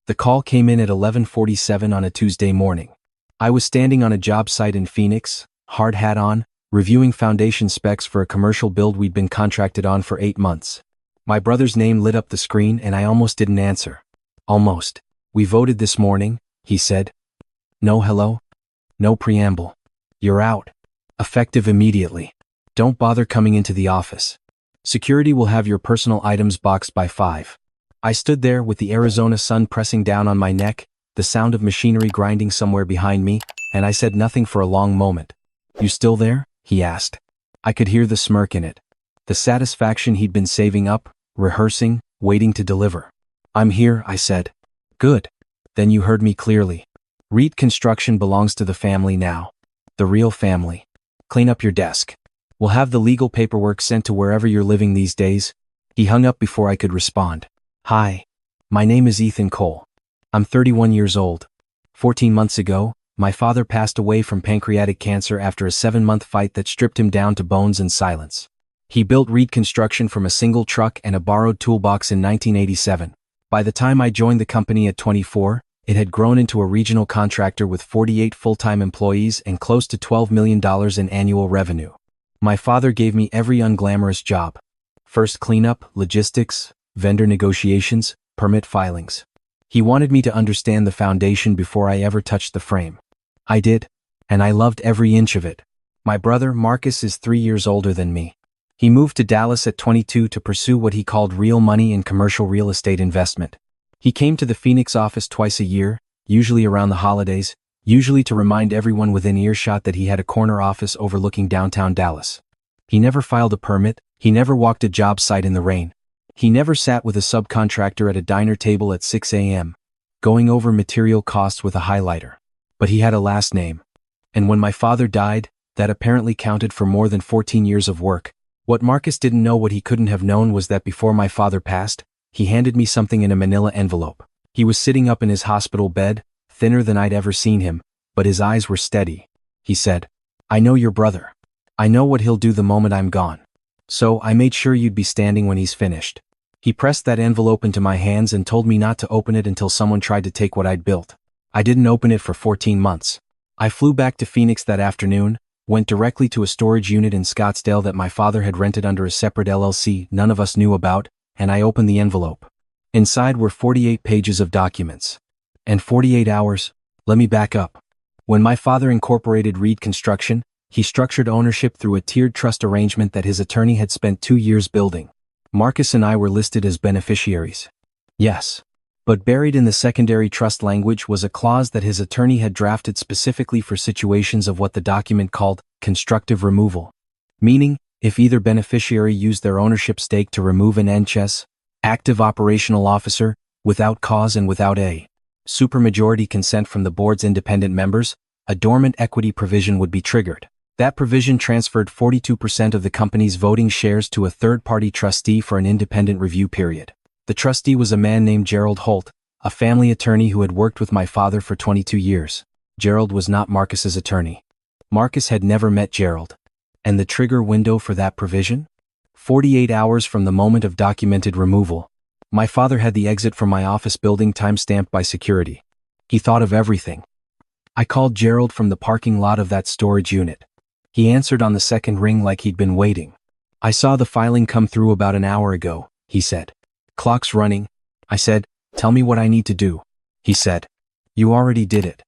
The call came in at 11:47 on a Tuesday morning. I was standing on a job site in Phoenix, hard hat on, reviewing foundation specs for a commercial build we'd been contracted on for 8 months. My brother's name lit up the screen and I almost didn't answer. Almost. "We voted this morning," he said. "No hello? No preamble. You're out. Effective immediately. Don't bother coming into the office. Security will have your personal items boxed by 5. I stood there with the Arizona sun pressing down on my neck, the sound of machinery grinding somewhere behind me, and I said nothing for a long moment. "You still there?" he asked. I could hear the smirk in it. The satisfaction he'd been saving up, rehearsing, waiting to deliver. "I'm here," I said. "Good. Then you heard me clearly. Reed Construction belongs to the family now. The real family. Clean up your desk. We'll have the legal paperwork sent to wherever you're living these days." He hung up before I could respond. "Hi. My name is Ethan Cole. I'm 31 years old. 14 months ago, my father passed away from pancreatic cancer after a 7-month fight that stripped him down to bones and silence. He built Reed Construction from a single truck and a borrowed toolbox in 1987. By the time I joined the company at 24, it had grown into a regional contractor with 48 full-time employees and close to $12 million in annual revenue. My father gave me every unglamorous job. First cleanup, logistics, vendor negotiations, permit filings. He wanted me to understand the foundation before I ever touched the frame. I did, and I loved every inch of it. My brother, Marcus, is 3 years older than me. He moved to Dallas at 22 to pursue what he called real money in commercial real estate investment. He came to the Phoenix office twice a year, usually around the holidays, usually to remind everyone within earshot that he had a corner office overlooking downtown Dallas. He never filed a permit, he never walked a job site in the rain. He never sat with a subcontractor at a diner table at 6 a.m., going over material costs with a highlighter. But he had a last name. And when my father died, that apparently counted for more than 14 years of work. What Marcus didn't know, what he couldn't have known, was that before my father passed, he handed me something in a manila envelope. He was sitting up in his hospital bed, thinner than I'd ever seen him, but his eyes were steady. He said, "I know your brother. I know what he'll do the moment I'm gone. So I made sure you'd be standing when he's finished." He pressed that envelope into my hands and told me not to open it until someone tried to take what I'd built. I didn't open it for 14 months. I flew back to Phoenix that afternoon, went directly to a storage unit in Scottsdale that my father had rented under a separate LLC none of us knew about, and I opened the envelope. Inside were 48 pages of documents. And 48 hours. Let me back up. When my father incorporated Reed Construction, he structured ownership through a tiered trust arrangement that his attorney had spent 2 years building. Marcus and I were listed as beneficiaries. Yes. But buried in the secondary trust language was a clause that his attorney had drafted specifically for situations of what the document called constructive removal. Meaning, if either beneficiary used their ownership stake to remove an NCHES, active operational officer, without cause and without a supermajority consent from the board's independent members, a dormant equity provision would be triggered. That provision transferred 42% of the company's voting shares to a third-party trustee for an independent review period. The trustee was a man named Gerald Holt, a family attorney who had worked with my father for 22 years. Gerald was not Marcus's attorney. Marcus had never met Gerald. And the trigger window for that provision? 48 hours from the moment of documented removal. My father had the exit from my office building time-stamped by security. He thought of everything. I called Gerald from the parking lot of that storage unit. He answered on the second ring like he'd been waiting. "I saw the filing come through about an hour ago," he said. "Clock's running." I said, "Tell me what I need to do." He said, "You already did it.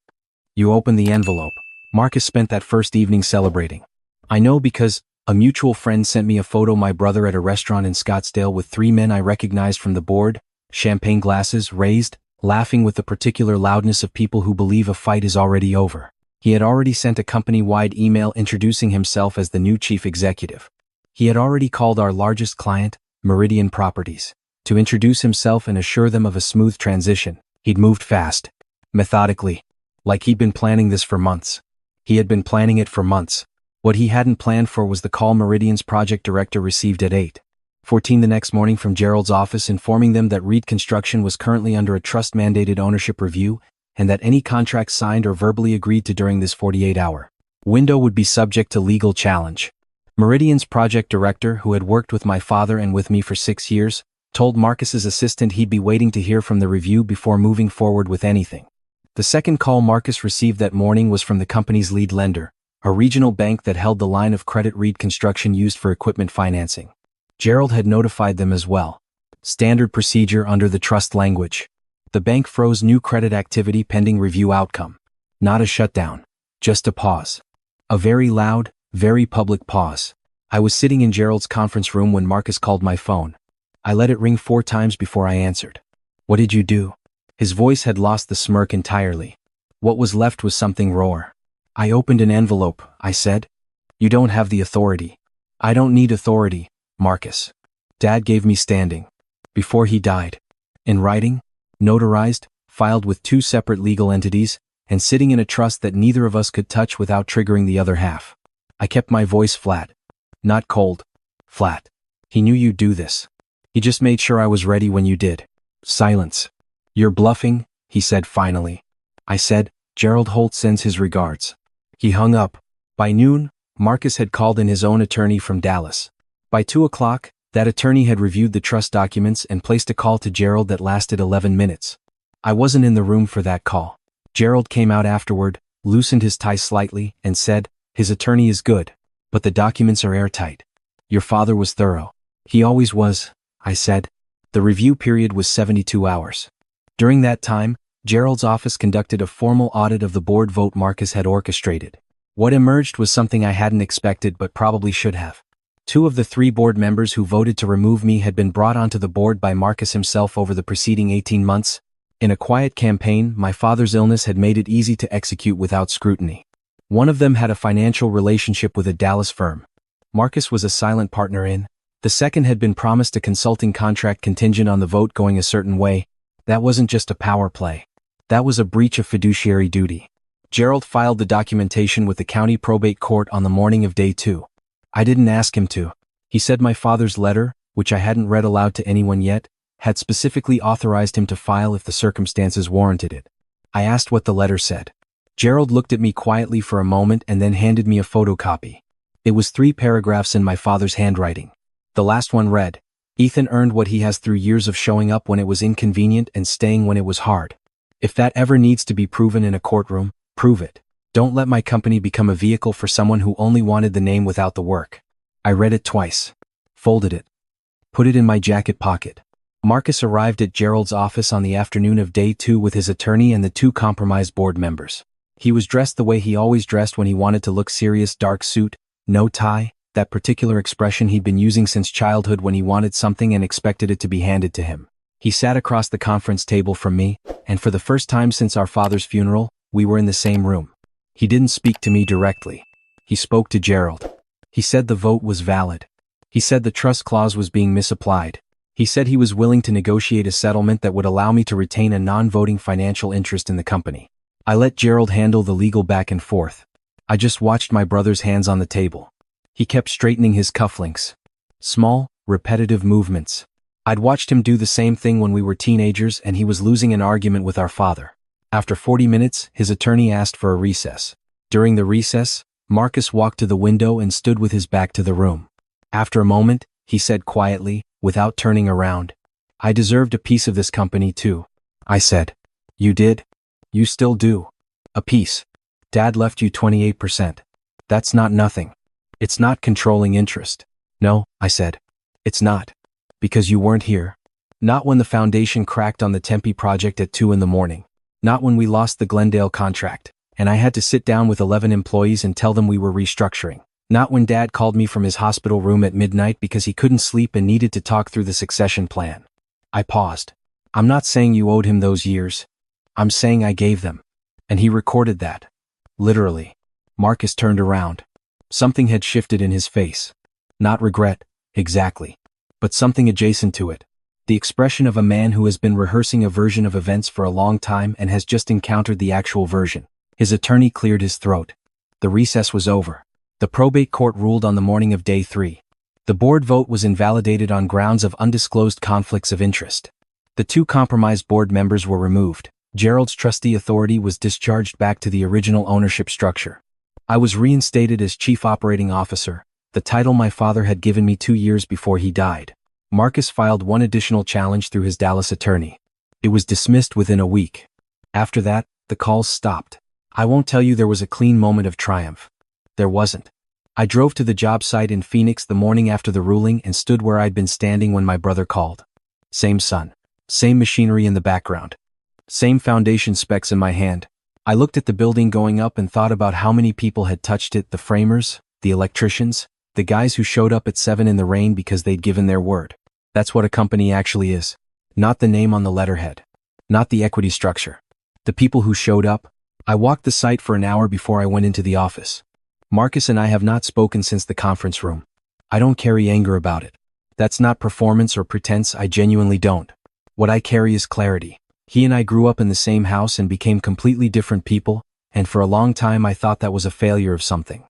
You opened the envelope." Marcus spent that first evening celebrating. I know because a mutual friend sent me a photo of my brother at a restaurant in Scottsdale with 3 men I recognized from the board, champagne glasses raised, laughing with the particular loudness of people who believe a fight is already over. He had already sent a company-wide email introducing himself as the new chief executive. He had already called our largest client, Meridian Properties, to introduce himself and assure them of a smooth transition. He'd moved fast, methodically, like he'd been planning this for months. He had been planning it for months. What he hadn't planned for was the call Meridian's project director received at 8:14 the next morning from Gerald's office informing them that Reed Construction was currently under a trust-mandated ownership review and that any contract signed or verbally agreed to during this 48-hour window would be subject to legal challenge. Meridian's project director, who had worked with my father and with me for 6 years, Told Marcus's assistant he'd be waiting to hear from the review before moving forward with anything. The second call Marcus received that morning was from the company's lead lender, a regional bank that held the line of credit Reed Construction used for equipment financing. Gerald had notified them as well. Standard procedure under the trust language. The bank froze new credit activity pending review outcome. Not a shutdown. Just a pause. A very loud, very public pause. I was sitting in Gerald's conference room when Marcus called my phone. I let it ring 4 times before I answered. "What did you do?" His voice had lost the smirk entirely. What was left was something raw. "I opened an envelope," I said. "You don't have the authority." "I don't need authority, Marcus. Dad gave me standing. Before he died. In writing, notarized, filed with 2 separate legal entities, and sitting in a trust that neither of us could touch without triggering the other half." I kept my voice flat. Not cold. Flat. "He knew you'd do this. He just made sure I was ready when you did." Silence. "You're bluffing," he said finally. I said, "Gerald Holt sends his regards." He hung up. By noon, Marcus had called in his own attorney from Dallas. By 2 o'clock, that attorney had reviewed the trust documents and placed a call to Gerald that lasted 11 minutes. I wasn't in the room for that call. Gerald came out afterward, loosened his tie slightly, and said, "His attorney is good, but the documents are airtight. Your father was thorough." "He always was," I said. The review period was 72 hours. During that time, Gerald's office conducted a formal audit of the board vote Marcus had orchestrated. What emerged was something I hadn't expected but probably should have. 2 of the 3 board members who voted to remove me had been brought onto the board by Marcus himself over the preceding 18 months. In a quiet campaign, my father's illness had made it easy to execute without scrutiny. One of them had a financial relationship with a Dallas firm. Marcus was a silent partner in. The second had been promised a consulting contract contingent on the vote going a certain way. That wasn't just a power play. That was a breach of fiduciary duty. Gerald filed the documentation with the county probate court on the morning of day 2. I didn't ask him to. He said my father's letter, which I hadn't read aloud to anyone yet, had specifically authorized him to file if the circumstances warranted it. I asked what the letter said. Gerald looked at me quietly for a moment and then handed me a photocopy. It was 3 paragraphs in my father's handwriting. The last one read, "Ethan earned what he has through years of showing up when it was inconvenient and staying when it was hard. If that ever needs to be proven in a courtroom, prove it. Don't let my company become a vehicle for someone who only wanted the name without the work." I read it twice. Folded it. Put it in my jacket pocket. Marcus arrived at Gerald's office on the afternoon of day 2 with his attorney and the 2 compromised board members. He was dressed the way he always dressed when he wanted to look serious: dark suit, no tie, that particular expression he'd been using since childhood when he wanted something and expected it to be handed to him. He sat across the conference table from me, and for the first time since our father's funeral, we were in the same room. He didn't speak to me directly. He spoke to Gerald. He said the vote was valid. He said the trust clause was being misapplied. He said he was willing to negotiate a settlement that would allow me to retain a non-voting financial interest in the company. I let Gerald handle the legal back and forth. I just watched my brother's hands on the table. He kept straightening his cufflinks. Small, repetitive movements. I'd watched him do the same thing when we were teenagers and he was losing an argument with our father. After 40 minutes, his attorney asked for a recess. During the recess, Marcus walked to the window and stood with his back to the room. After a moment, he said quietly, without turning around, "I deserved a piece of this company too." I said, "You did? You still do? A piece? Dad left you 28%. That's not nothing. It's not controlling interest." "No," I said. "It's not. Because you weren't here. Not when the foundation cracked on the Tempe project at 2 in the morning. Not when we lost the Glendale contract, and I had to sit down with 11 employees and tell them we were restructuring. Not when Dad called me from his hospital room at midnight because he couldn't sleep and needed to talk through the succession plan." I paused. "I'm not saying you owed him those years. I'm saying I gave them. And he recorded that. Literally." Marcus turned around. Something had shifted in his face. Not regret, exactly, but something adjacent to it. The expression of a man who has been rehearsing a version of events for a long time and has just encountered the actual version. His attorney cleared his throat. The recess was over. The probate court ruled on the morning of day 3. The board vote was invalidated on grounds of undisclosed conflicts of interest. The 2 compromised board members were removed. Gerald's trustee authority was discharged back to the original ownership structure. I was reinstated as chief operating officer, the title my father had given me 2 years before he died. Marcus filed one additional challenge through his Dallas attorney. It was dismissed within a week. After that, the calls stopped. I won't tell you there was a clean moment of triumph. There wasn't. I drove to the job site in Phoenix the morning after the ruling and stood where I'd been standing when my brother called. Same sun. Same machinery in the background. Same foundation specs in my hand. I looked at the building going up and thought about how many people had touched it, the framers, the electricians, the guys who showed up at 7 in the rain because they'd given their word. That's what a company actually is. Not the name on the letterhead. Not the equity structure. The people who showed up. I walked the site for an hour before I went into the office. Marcus and I have not spoken since the conference room. I don't carry anger about it. That's not performance or pretense, I genuinely don't. What I carry is clarity. He and I grew up in the same house and became completely different people, and for a long time I thought that was a failure of something.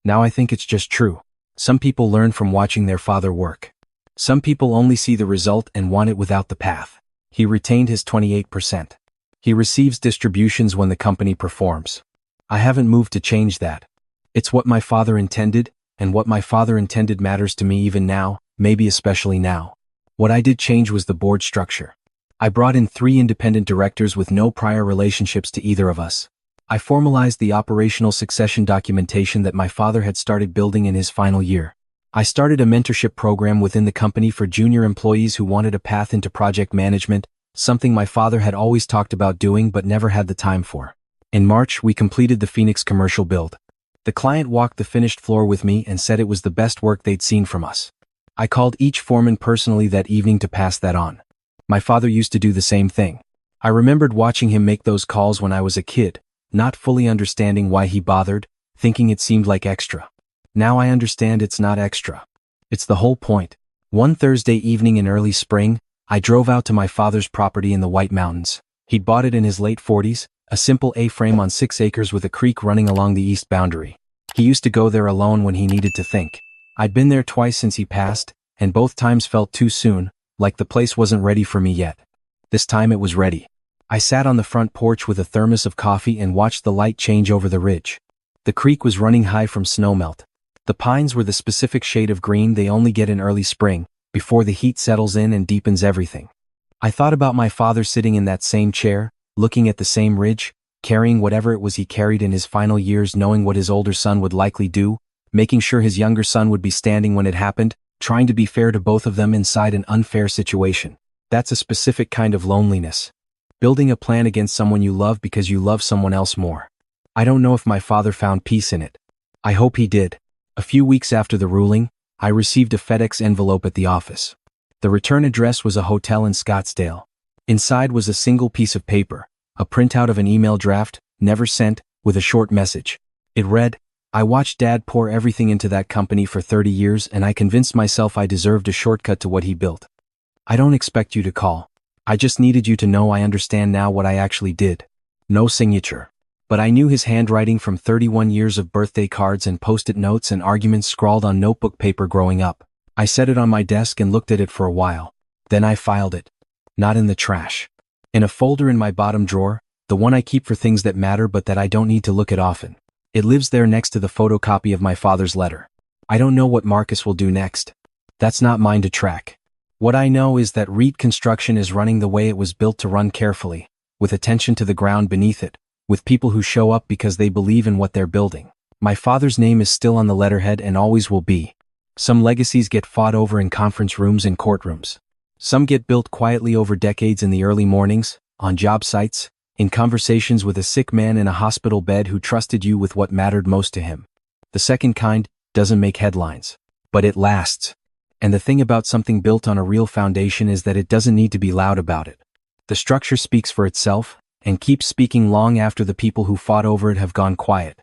Now I think it's just true. Some people learn from watching their father work. Some people only see the result and want it without the path. He retained his 28%. He receives distributions when the company performs. I haven't moved to change that. It's what my father intended, and what my father intended matters to me even now, maybe especially now. What I did change was the board structure. I brought in 3 independent directors with no prior relationships to either of us. I formalized the operational succession documentation that my father had started building in his final year. I started a mentorship program within the company for junior employees who wanted a path into project management, something my father had always talked about doing but never had the time for. In March, we completed the Phoenix commercial build. The client walked the finished floor with me and said it was the best work they'd seen from us. I called each foreman personally that evening to pass that on. My father used to do the same thing. I remembered watching him make those calls when I was a kid, not fully understanding why he bothered, thinking it seemed like extra. Now I understand it's not extra. It's the whole point. One Thursday evening in early spring, I drove out to my father's property in the White Mountains. He'd bought it in his late 40s, a simple A-frame on 6 acres with a creek running along the east boundary. He used to go there alone when he needed to think. I'd been there twice since he passed, and both times felt too soon, like the place wasn't ready for me yet. This time it was ready. I sat on the front porch with a thermos of coffee and watched the light change over the ridge. The creek was running high from snowmelt. The pines were the specific shade of green they only get in early spring, before the heat settles in and deepens everything. I thought about my father sitting in that same chair, looking at the same ridge, carrying whatever it was he carried in his final years, knowing what his older son would likely do, making sure his younger son would be standing when it happened, trying to be fair to both of them inside an unfair situation. That's a specific kind of loneliness. Building a plan against someone you love because you love someone else more. I don't know if my father found peace in it. I hope he did. A few weeks after the ruling, I received a FedEx envelope at the office. The return address was a hotel in Scottsdale. Inside was a single piece of paper, a printout of an email draft, never sent, with a short message. It read, "I watched Dad pour everything into that company for 30 years and I convinced myself I deserved a shortcut to what he built. I don't expect you to call. I just needed you to know I understand now what I actually did." No signature. But I knew his handwriting from 31 years of birthday cards and post-it notes and arguments scrawled on notebook paper growing up. I set it on my desk and looked at it for a while. Then I filed it. Not in the trash. In a folder in my bottom drawer, the one I keep for things that matter but that I don't need to look at often. It lives there next to the photocopy of my father's letter. I don't know what Marcus will do next. That's not mine to track. What I know is that REIT construction is running the way it was built to run, carefully, with attention to the ground beneath it, with people who show up because they believe in what they're building. My father's name is still on the letterhead and always will be. Some legacies get fought over in conference rooms and courtrooms. Some get built quietly over decades in the early mornings, on job sites, in conversations with a sick man in a hospital bed who trusted you with what mattered most to him. The second kind doesn't make headlines, but it lasts. And the thing about something built on a real foundation is that it doesn't need to be loud about it. The structure speaks for itself, and keeps speaking long after the people who fought over it have gone quiet.